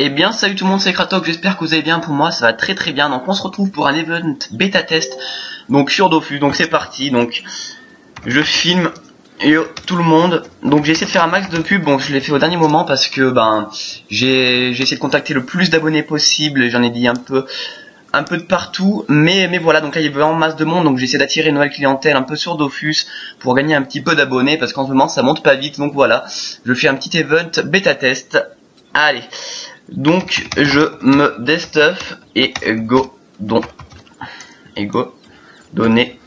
Eh bien salut tout le monde, c'est Kratok, j'espère que vous allez bien. Pour moi ça va très très bien. Donc on se retrouve pour un event bêta test donc sur Dofus. Donc c'est parti, donc je filme tout le monde. Donc j'ai essayé de faire un max de pub. Bon, je l'ai fait au dernier moment parce que j'ai essayé de contacter le plus d'abonnés possible et j'en ai dit un peu de partout, mais voilà, donc là il y avait vraiment masse de monde, donc j'essaie d'attirer une nouvelle clientèle un peu sur Dofus pour gagner un petit peu d'abonnés parce qu'en ce moment ça monte pas vite. Donc voilà, je fais un petit event bêta test. Allez, donc je me destuff et go donner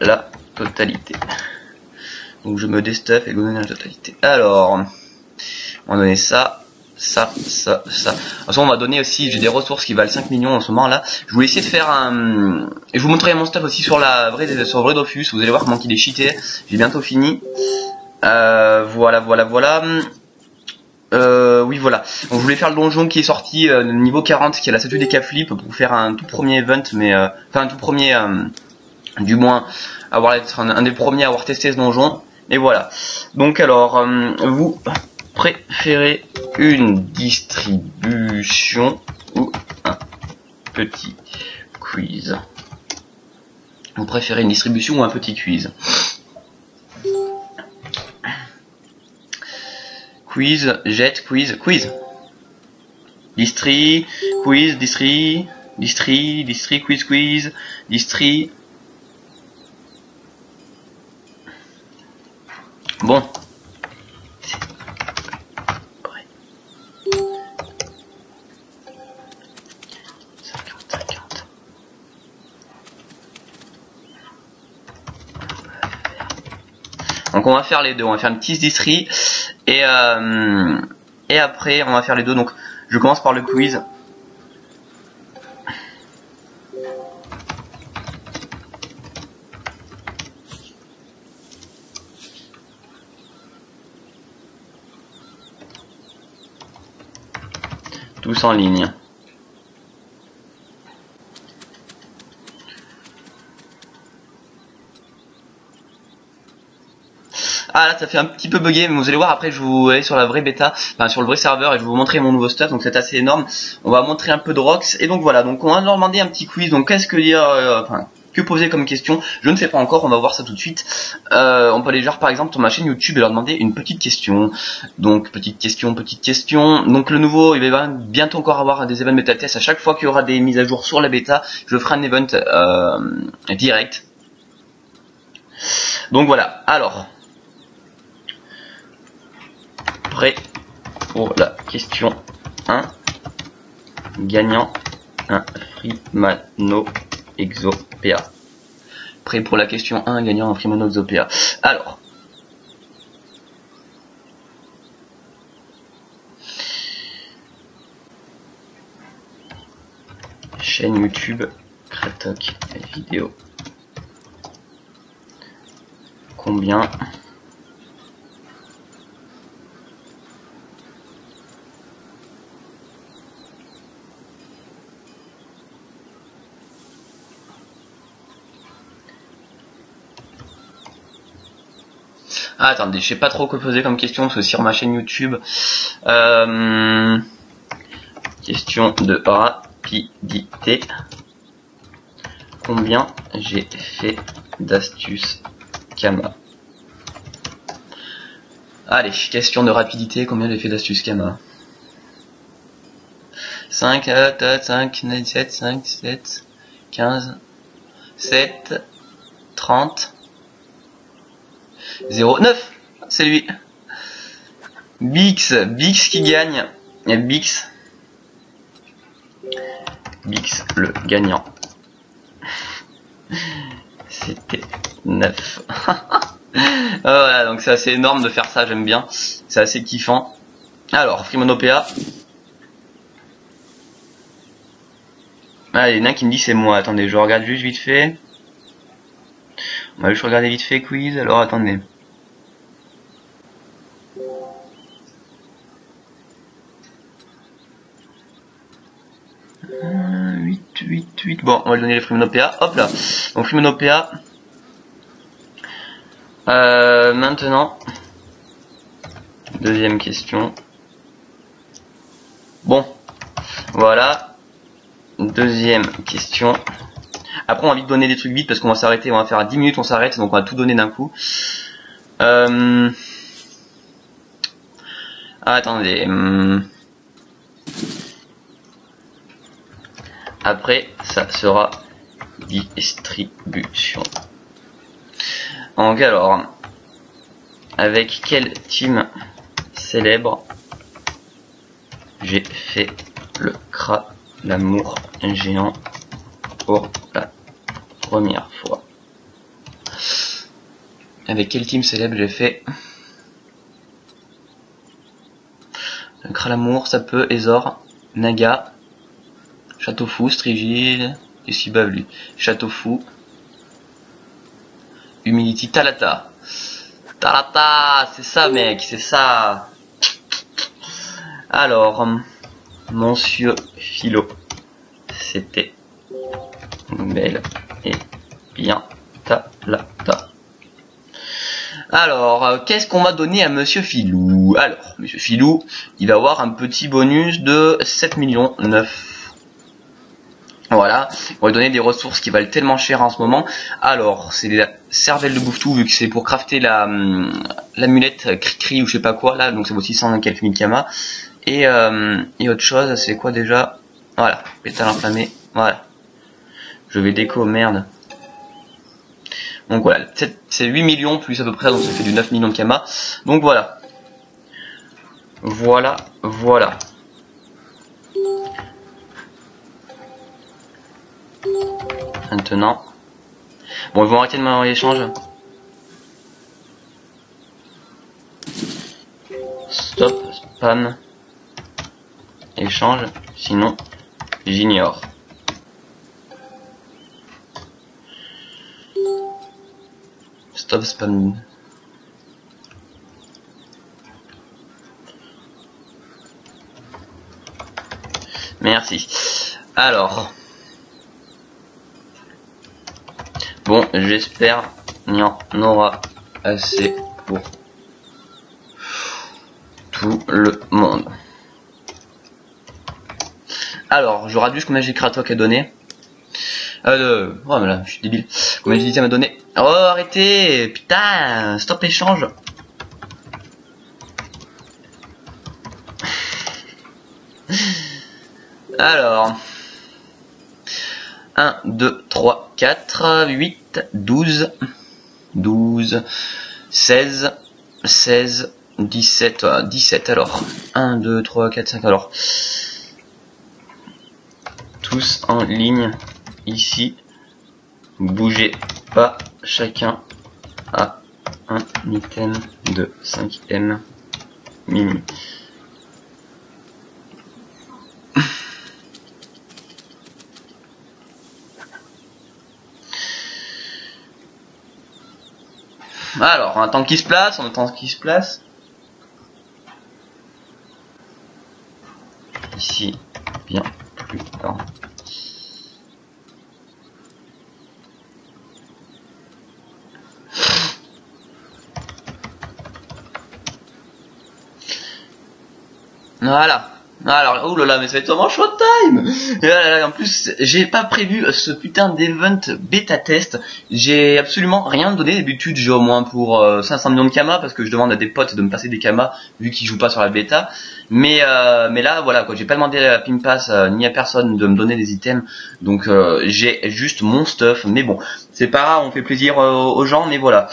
la totalité. Donc je me destuff et go donner la totalité. Alors on va donner ça. De toute façon on va donner aussi, j'ai des ressources qui valent 5 millions en ce moment là. Je voulais essayer de faire un... Et je vous montrerai mon stuff aussi sur le vrai Dofus. Vous allez voir comment il est cheaté. J'ai bientôt fini. Voilà. Oui voilà. Donc je voulais faire le donjon qui est sorti niveau 40, qui est la statue des K-Flip, pour faire un tout premier event, mais enfin un tout premier, du moins avoir être un des premiers à avoir testé ce donjon. Et voilà. Donc alors vous préférez une distribution ou un petit quiz? Vous préférez une distribution ou un petit quiz? Quiz, jet, quiz. Distri, quiz, quiz, distri. Bon. Donc on va faire les deux, on va faire une petite distri et après on va faire les deux. Donc je commence par le quiz. Tous en ligne. Ah là ça fait un petit peu bugger, mais vous allez voir après, je vous aller sur la vraie bêta, enfin sur le vrai serveur, et je vais vous montrer mon nouveau stuff. Donc c'est assez énorme. On va montrer un peu de rocks et donc voilà. Donc on va leur demander un petit quiz. Donc qu'est-ce que dire, que poser comme question? Je ne sais pas encore, on va voir ça tout de suite. On peut aller genre par exemple sur ma chaîne YouTube et leur demander une petite question. Donc petite question. Donc le nouveau, il va bientôt encore avoir des events bêta test. À chaque fois qu'il y aura des mises à jour sur la bêta, je ferai un event direct. Donc voilà. Alors prêt pour la question 1. Gagnant un Freemano Exopéa. Prêt pour la question 1. Gagnant un Freemano Exopéa. Alors chaîne YouTube Kratok vidéo. Combien attendez, je sais pas trop quoi poser comme question parce que sur ma chaîne YouTube, question de rapidité. Combien j'ai fait d'astuces Kama? Allez, question de rapidité. Combien j'ai fait d'astuces Kama? 5, 7, 15, 7, 30, 0, 9. C'est lui. Bix qui gagne. Et Bix le gagnant. C'était 9. Voilà, donc c'est assez énorme de faire ça, j'aime bien. C'est assez kiffant. Alors, Freemanopéa. Ah, il y en a un qui me dit c'est moi. Attendez, je regarde juste vite fait. On va juste regarder vite fait quiz. Alors, attendez. Bon, on va lui donner les Freemanopéa. Hop là. Donc, Freemanopéa. Maintenant, deuxième question. Bon, voilà. Deuxième question. Après, on va vite donner des trucs vite parce qu'on va s'arrêter. On va faire à 10 minutes, on s'arrête. Donc, on va tout donner d'un coup. Attendez. Après, ça sera distribution. Donc, alors, avec quel team célèbre j'ai fait le l'amour géant pour la première fois? Avec quel team célèbre j'ai fait le Kralamour? Ça peut Ezor, Naga, Château Fou, Strigil, et si Bavlu, Château Fou, Humility, Talata. Talata, c'est ça mec, c'est ça. Alors, Monsieur Philo, c'était belle et bien Talata. Alors, qu'est-ce qu'on va donner à Monsieur Filou? Alors, Monsieur Filou, il va avoir un petit bonus de 7 millions 9. Voilà, on va lui donner des ressources qui valent tellement cher en ce moment. Alors, c'est la cervelle de Bouffe-Tout, vu que c'est pour crafter l'amulette Cri-Cri ou je sais pas quoi, là, donc ça vaut 600 quelques mille kamas. Et autre chose, c'est quoi déjà? Voilà, pétale inflammé, voilà. Je vais déco, merde. Donc voilà, c'est 8 millions plus à peu près, donc ça fait du 9 millions de kamas. Donc voilà. Voilà, voilà. Maintenant. Bon, ils vont arrêter de m'envoyer l'échange. Stop, spam. Échange, sinon j'ignore. Stop spam. Merci. Alors. Bon, j'espère qu'il y en aura assez pour tout le monde. Alors, je radus combien j'ai Kratok à donner. Oh mais là, je suis débile. Combien j'ai m'a donné. Oh, arrêtez. Putain, stop échange. Alors. 1, 2, 3, 4, 8, 12, 12, 16, 16, 17, 17 alors. 1, 2, 3, 4, 5 alors. Tous en ligne ici. Bougez pas, chacun a un item de 5ème mini. Alors, on attend qu'il se place, on attend qu'il se place. Ici, bien plus tard. Voilà. Alors, oulala, mais ça va être sûrement showtime. Et là, en plus, j'ai pas prévu ce putain d'event bêta test. J'ai absolument rien donné. D'habitude, j'ai au moins pour 500 millions de kamas parce que je demande à des potes de me passer des kamas vu qu'ils jouent pas sur la bêta. Mais là, voilà, quoi. J'ai pas demandé à Pimpass ni à personne de me donner des items. Donc, j'ai juste mon stuff. Mais bon, c'est pas grave, on fait plaisir aux gens. Mais voilà.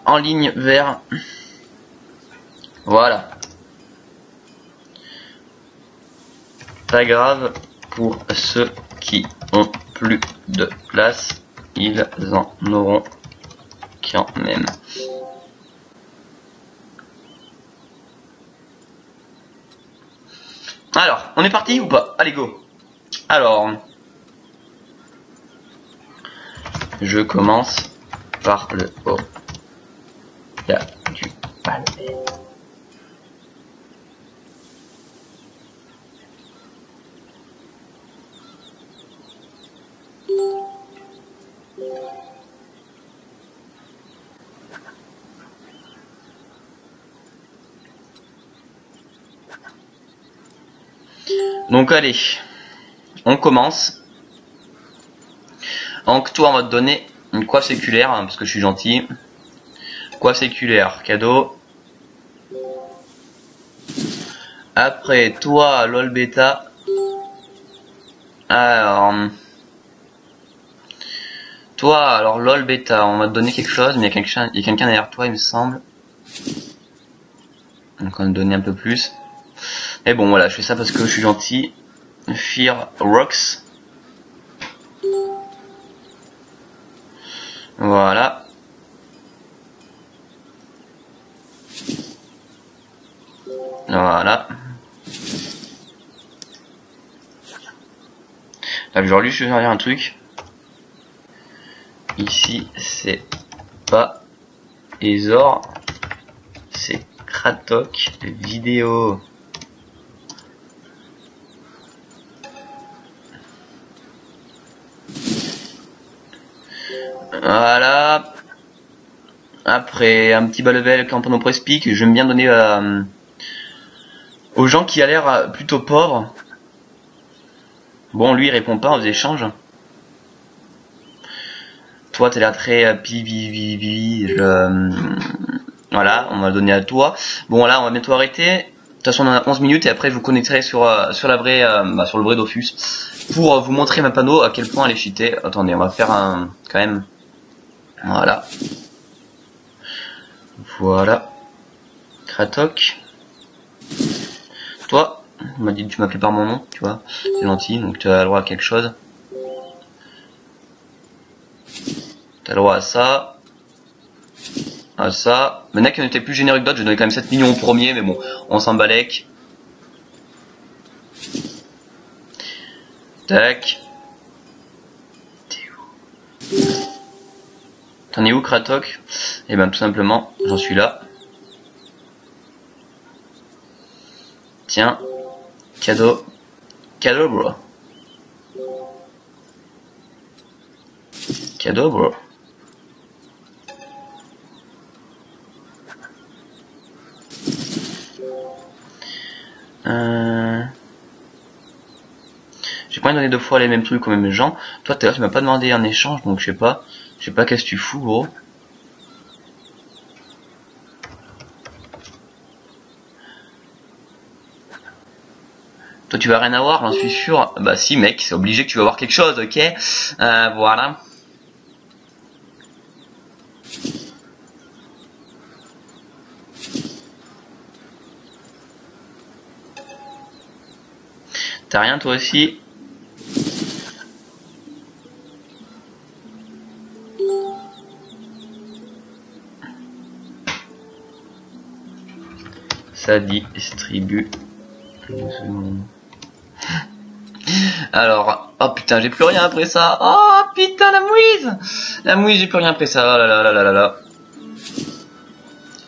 En ligne vers. Voilà. Pas grave, pour ceux qui ont plus de place, ils en auront quand même. Alors, on est parti ou pas? Allez, go. Alors, je commence par le haut. Il y a du palais. Donc allez, on commence. Donc toi on va te donner une coiffe séculaire, hein, parce que je suis gentil. Coiffe séculaire, cadeau. Après toi lol bêta. Alors toi alors lol bêta, on va te donner quelque chose, mais il y a quelqu'un derrière toi il me semble. Donc on va te donner un peu plus. Et bon voilà, je fais ça parce que je suis gentil. Fear Rocks. Voilà. Voilà. Là, genre lui je vais faire un truc. Ici c'est pas Ezor, c'est Kratok vidéo. Voilà. Après un petit bas level quand on press pick, j'aime bien donner aux gens qui a l'air plutôt pauvres. Bon, lui il répond pas aux échanges. Toi t'as l'air très voilà, on va le donner à toi. Bon là on va bientôt arrêter. De toute façon on a 11 minutes et après je vous connecterai sur la vraie sur le vrai Dofus pour vous montrer ma panneau à quel point elle est cheatée. Attendez, on va faire un quand même. Voilà. Voilà. Kratok. Toi, on m'a dit que tu m'appelais par mon nom, tu vois. C'est gentil, donc tu as le droit à quelque chose. T'as le droit à ça. À ça. Maintenant qu'il en était plus généreux que d'autres, je donnais quand même 7 millions au premier, mais bon, on s'en balèque. Tac. T'es où? T'en es où, Kratok? Et ben tout simplement, j'en suis là. Tiens. Cadeau. Cadeau, bro. Cadeau, bro. J'ai pas donné deux fois les mêmes trucs aux mêmes gens. Toi, tu m'as pas demandé un échange, donc je sais pas. Je sais pas qu'est-ce que tu fous, gros. Toi, tu vas rien avoir, j'en suis sûr. Bah si, mec, c'est obligé que tu vas avoir quelque chose, ok. Voilà. T'as rien, toi aussi? Ça distribue. Alors, oh putain, j'ai plus rien après ça. Oh putain, la mouise. La mouise, j'ai plus rien après ça. Oh là là là là là là.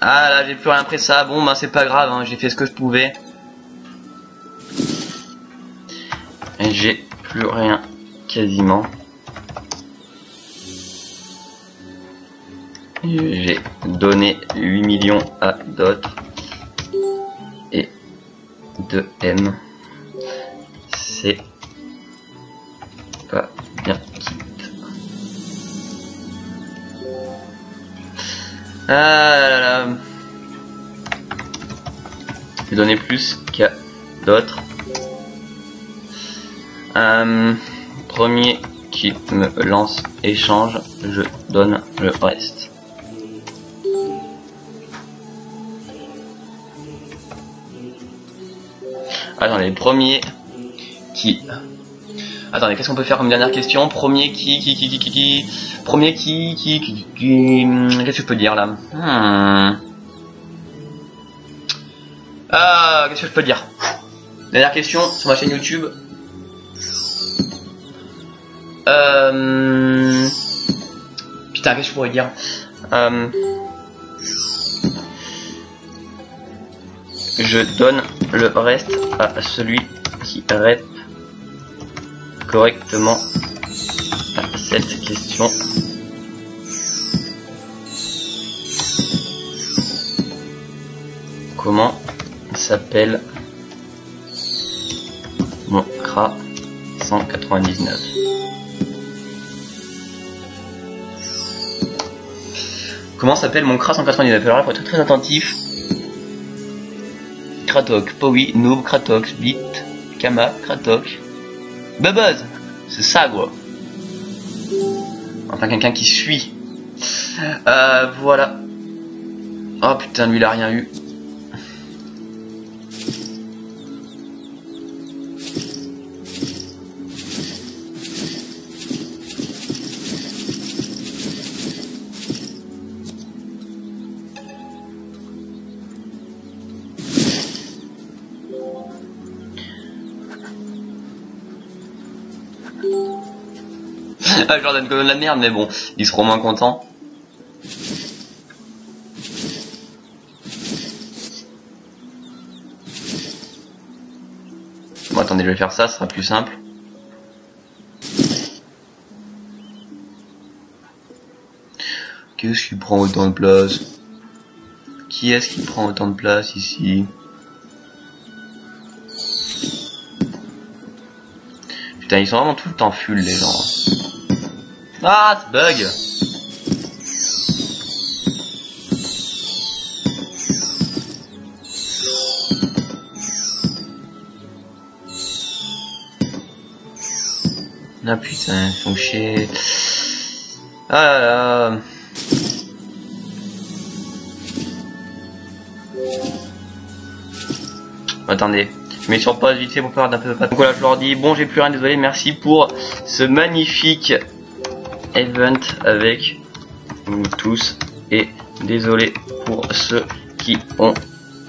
Ah là, j'ai plus rien après ça. Bon, bah c'est pas grave, hein, j'ai fait ce que je pouvais. Et j'ai plus rien, quasiment. J'ai donné 8 millions à d'autres. Et 2M. C'est pas bien quitte. Ah là là. J'ai donné plus qu'à d'autres. Premier qui me lance échange, je donne le reste. Attendez, premier qui... Attendez, qu'est-ce qu'on peut faire comme dernière question? Premier Premier qu'est-ce que je peux dire là? Qu'est-ce que je peux dire? Dernière question sur ma chaîne YouTube. Putain, qu'est-ce que je pourrais dire? Je donne le reste à celui qui répond correctement à cette question. Comment s'appelle Kra 199. Comment s'appelle mon Kra 199? Alors là, faut être très attentif. Kratok, Powi, Noob, Kratox, Bit, Kama, Kratok, Bubuzz. C'est ça, quoi. Enfin, quelqu'un qui suit. Voilà. Oh putain, lui, il a rien eu. Ah, Jordan comme de la merde, mais bon, ils seront moins contents. Bon, attendez, je vais faire ça, ce sera plus simple. Qu'est-ce qui prend autant de place? Qui est-ce qui prend autant de place ici? Putain, ils sont vraiment tout le temps full, les gens. Ah, ce bug! Ah putain, ils font chier. Ah là là. Attendez, je mets sur pause vite fait pour faire d'un peu de patte. Donc voilà, je leur dis bon, j'ai plus rien, désolé, merci pour ce magnifique event avec vous tous et désolé pour ceux qui ont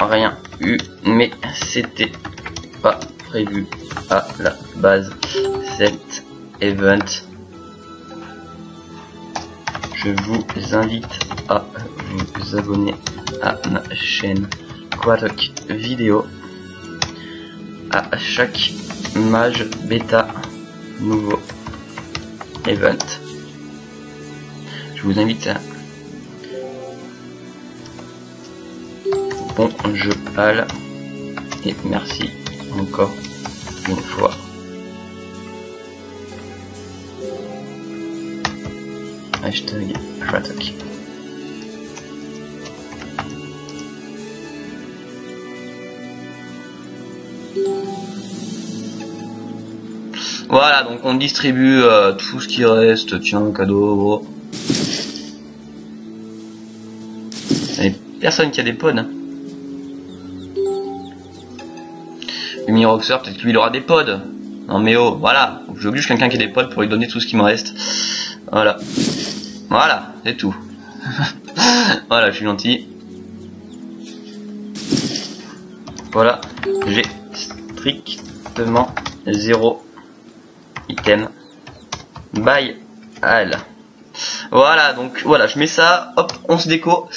rien eu, mais c'était pas prévu à la base cet event. Je vous invite à vous abonner à ma chaîne Quatok Vidéo à chaque mage bêta nouveau event. Je vous invite à bon jeu Al et merci encore une fois. Hashtag Quatok. Voilà, donc on distribue tout ce qui reste. Tiens, cadeau. Il n'y a personne qui a des pods. Le mini-roxer, peut-être que lui il aura des pods. Non mais oh, voilà. J'oblige quelqu'un qui a des pods pour lui donner tout ce qui me reste. Voilà. Voilà, c'est tout. Voilà, je suis gentil. Voilà, j'ai strictement 0 item. Bye. Al. Voilà, donc voilà, je mets ça, hop, on se déco.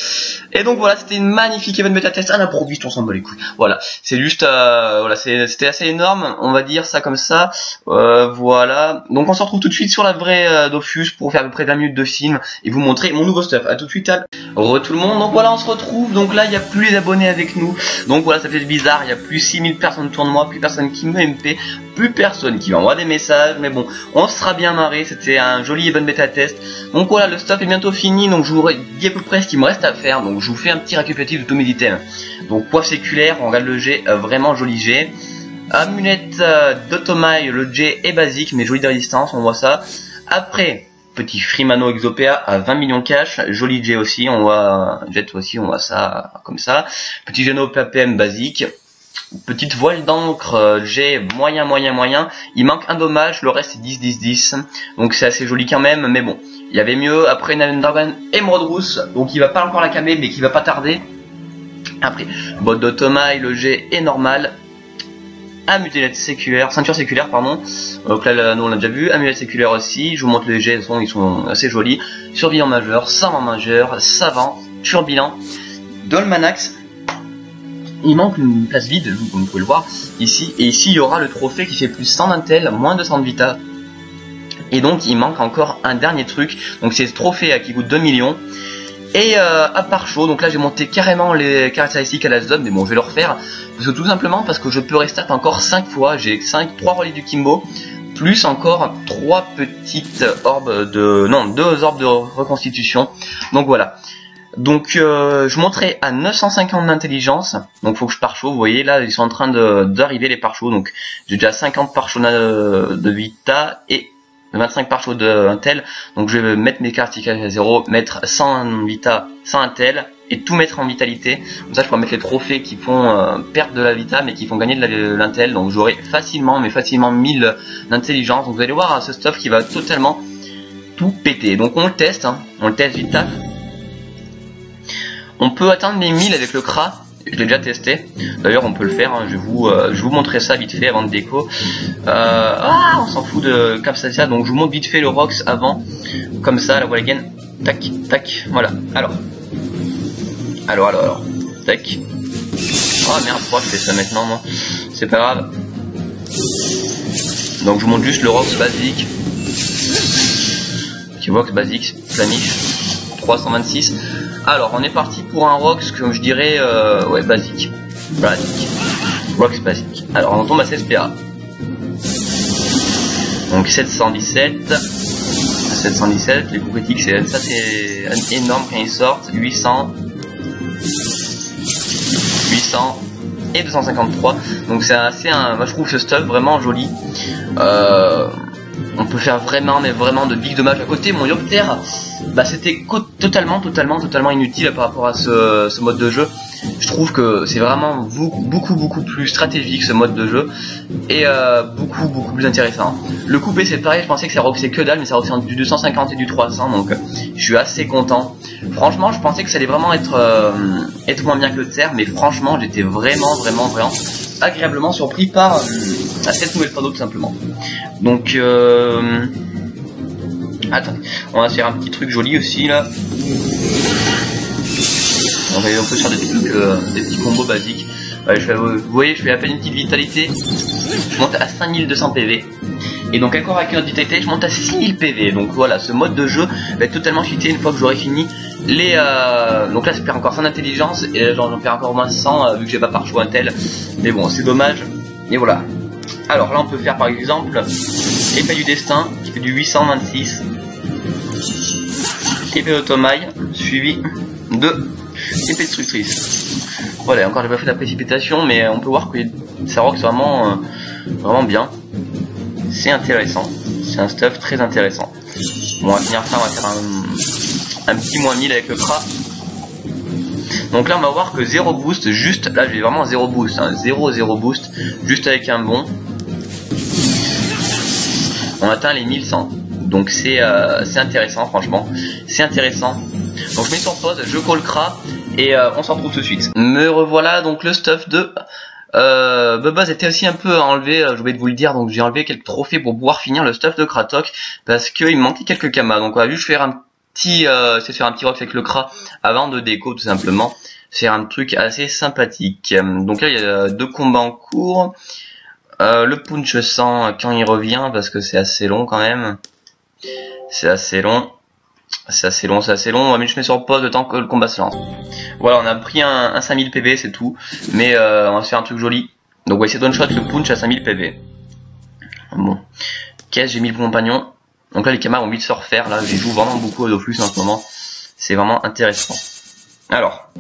Et donc voilà, c'était une magnifique event bêta test à l'improviste, on s'en bat les couilles. Voilà, c'est juste, voilà, c'était assez énorme, on va dire ça comme ça. Voilà, donc on se retrouve tout de suite sur la vraie Dofus pour faire à peu près 20 minutes de film et vous montrer mon nouveau stuff. À tout de suite, Al. Re tout le monde, donc voilà, on se retrouve. Donc là, il n'y a plus les abonnés avec nous. Donc voilà, ça fait bizarre, il n'y a plus 6000 personnes autour de moi, plus personne qui me MP, plus personne qui m'envoie des messages. Mais bon, on se sera bien marré, c'était un joli event bêta test. Donc voilà, le stuff est bientôt fini, donc je vous dis à peu près ce qu'il me reste à faire. Donc je vous fais un petit récapitulatif de tous mes items. Donc coiffe séculaire, on regarde le G, vraiment joli G. Amulette d'Otomai, le G est basique mais joli de résistance, on voit ça. Après, petit Freemano Exopéa à 20 millions cash, joli J aussi, on voit Jet aussi, on voit ça comme ça. Petit Geno PAPM basique. Petite voile d'encre J moyen. Il manque un dommage, le reste c'est 10. Donc c'est assez joli quand même, mais bon. Il y avait mieux. Après une Dragon Emerald Rousse, donc il va pas encore la camer, mais qui va pas tarder. Après, botte d'Otomai, le G est normal. Amulette séculaire, ceinture séculaire pardon. Donc là nous on l'a déjà vu. Amulette séculaire aussi. Je vous montre les G, ils sont assez jolis. Surveillant majeur, savant, turbilant, Dolmanax. Il manque une place vide, comme vous pouvez le voir ici. Et ici il y aura le trophée qui fait plus 100 d'intel, moins 200 de vita. Et donc il manque encore un dernier truc. Donc c'est ce trophée qui coûte 2 millions. Et à part chaud, donc là j'ai monté carrément les caractéristiques à la zone, mais bon je vais le refaire, parce que tout simplement parce que je peux restart encore 5 fois, j'ai 3 reliques du Kimbo, plus encore 3 petites orbes de... non, 2 orbes de reconstitution, donc voilà. Donc je monterai à 950 d'intelligence, donc faut que je pare chaud, vous voyez là ils sont en train d'arriver les pare chauds, donc j'ai déjà 50 pare chauds de Vita et 25 par chaud d'Intel, donc je vais mettre mes cartes à 0, mettre 100 Vita, 100 Intel, et tout mettre en vitalité, comme ça je pourrais mettre les trophées qui font perdre de la Vita, mais qui font gagner de l'Intel, donc j'aurai facilement, mais facilement 1000 d'intelligence, donc vous allez voir ce stuff qui va totalement tout péter, donc on le teste, hein, on le teste vite taf. On peut atteindre les 1000 avec le Kra. Je l'ai déjà testé. D'ailleurs, on peut le faire. Hein. Je vais vous montrer ça vite fait avant de déco. On s'en fout de Capsatia. Donc, je vous montre vite fait le Rox avant. Comme ça, la wall again. Tac, tac. Voilà. Alors. Tac. Oh merde, pourquoi je fais ça maintenant, moi? C'est pas grave. Donc, je vous montre juste le Rox basique. Petit Rox basique, planiche. 326. Alors on est parti pour un Rox que je dirais ouais basique. Rox basique. Alors on tombe à 16 PA. Donc 717. Les coups critiques ça c'est énorme quand ils sortent. 800 et 253. Donc c'est assez moi je trouve ce stuff vraiment joli. On peut faire vraiment de big dommages à côté. Mon Yopter, bah c'était totalement inutile par rapport à ce mode de jeu. Je trouve que c'est vraiment beaucoup plus stratégique ce mode de jeu et beaucoup plus intéressant. Le coupé c'est pareil, je pensais que ça refaisait que dalle, mais ça refait du 250 et du 300, donc je suis assez content. Franchement, je pensais que ça allait vraiment être moins bien que le Terre, mais franchement j'étais vraiment agréablement surpris par cette nouvelle photo tout simplement. Donc attends, on va faire un petit truc joli aussi là. On peut faire des petits combos basiques. Vous voyez, je fais à peine une petite vitalité. Je monte à 5200 PV. Et donc encore avec une autre vitalité, je monte à 6000 PV. Donc voilà, ce mode de jeu va être totalement cheaté une fois que j'aurai fini les... Donc là, je perds encore 100 d'intelligence. Et là, j'en perds encore moins 100 vu que j'ai pas par choix Intel. Mais bon, c'est dommage. Et voilà. Alors là, on peut faire par exemple l'épée du destin qui fait du 826. Épée d'automaille suivi de épée destructrice. Voilà, encore j'ai pas fait la précipitation, mais on peut voir que ça rock vraiment bien. C'est intéressant, c'est un stuff très intéressant. Bon, on va finir ça, on va faire un petit moins 1000 avec le Kra. Donc là on va voir que 0 boost, juste là j'ai vraiment 0 boost, hein, 0 boost, juste avec un bon. On atteint les 1100. Donc c'est intéressant, franchement, c'est intéressant. Donc je mets sur pause, je call Kra et on s'en retrouve tout de suite. Me revoilà, donc le stuff de Bubba était aussi un peu enlevé, j'ai oublié de vous le dire, donc j'ai enlevé quelques trophées pour pouvoir finir le stuff de Kratok parce qu'il me manquait quelques kamas. Donc on va juste faire un petit c'est faire un petit rock avec le Kra avant de déco tout simplement. C'est un truc assez sympathique. Donc là il y a 2 combats en cours. Le punch sans quand il revient parce que c'est assez long quand même. C'est assez long. On va mettre je mets sur pause le temps que le combat se lance. Voilà, on a pris un 5000 PV, c'est tout. Mais on va se faire un truc joli. Donc on va essayer de one shot le punch à 5000 PV. Bon. Qu'est-ce, j'ai mis le compagnon. Donc là les camarades ont envie de se refaire. Là, je joue vraiment beaucoup à Dofus en ce moment. C'est vraiment intéressant. Alors.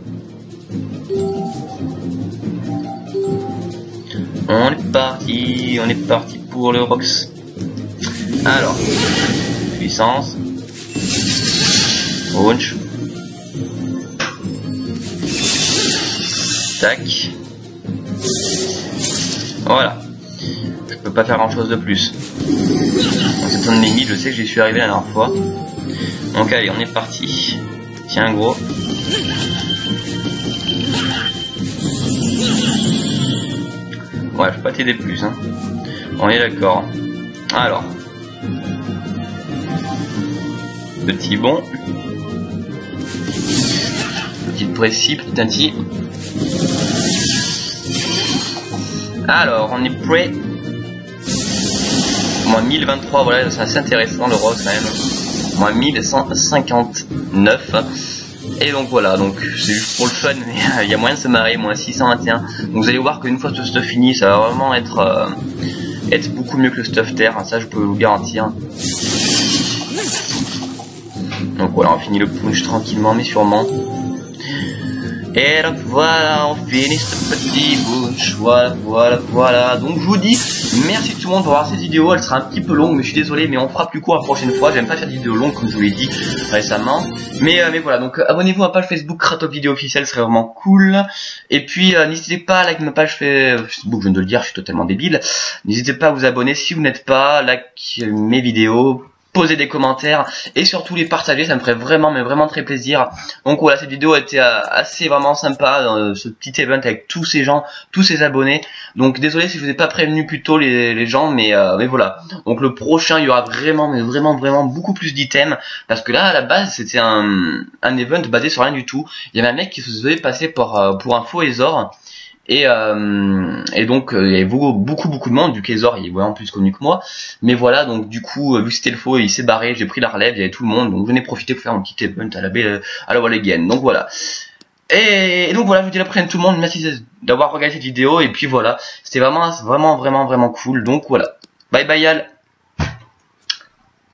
On est parti pour le Rox. Alors. Puissance. Punch. Tac. Voilà. Je peux pas faire grand chose de plus. En cette zone limite, je sais que j'y suis arrivé la dernière fois. Donc allez, on est parti. Tiens gros. Ouais, je peux pas t'aider plus, hein. On est d'accord. Alors. Petit bon. Petite précip, petit anti. Alors, on est prêt. Moins 1023, voilà, c'est assez intéressant le Rox quand même. Moins 1159. Et donc voilà, donc c'est juste pour le fun, mais il y a moyen de se marrer, moins 621. Donc vous allez voir qu'une fois ce stuff fini, ça va vraiment être beaucoup mieux que le stuff terre, hein, ça je peux vous le garantir. Donc voilà, on finit le punch tranquillement mais sûrement. Et donc voilà, on finit ce petit punch, voilà. Donc je vous dis merci tout le monde pour voir cette vidéo, elle sera un petit peu longue, mais je suis désolé, mais on fera plus court la prochaine fois. J'aime pas faire des vidéos longues comme je vous l'ai dit récemment. Mais voilà, donc abonnez-vous à ma page Facebook Kratov Vidéo Officielle, ce serait vraiment cool. Et puis n'hésitez pas à liker ma page Facebook, je viens de le dire, je suis totalement débile. N'hésitez pas à vous abonner si vous n'êtes pas, like mes vidéos. Poser des commentaires et surtout les partager, ça me ferait vraiment mais vraiment très plaisir. Donc voilà, cette vidéo a été assez vraiment sympa, ce petit event avec tous ces gens, tous ces abonnés. Donc désolé si je vous ai pas prévenu plus tôt les gens, mais voilà. Donc le prochain, il y aura vraiment mais vraiment beaucoup plus d'items, parce que là à la base c'était un event basé sur rien du tout. Il y avait un mec qui se faisait passer pour un faux Ezor. Et donc il y avait beaucoup de monde, du Ezor il est vraiment plus connu que moi, mais voilà, donc du coup vu que c'était le faux, il s'est barré, j'ai pris la relève, il y avait tout le monde, donc j'en ai profité pour faire un petit event à la Wall Again. Donc voilà, et donc voilà, je vous dis à la prochaine tout le monde, merci d'avoir regardé cette vidéo, et puis voilà, c'était vraiment cool, donc voilà, bye bye Al.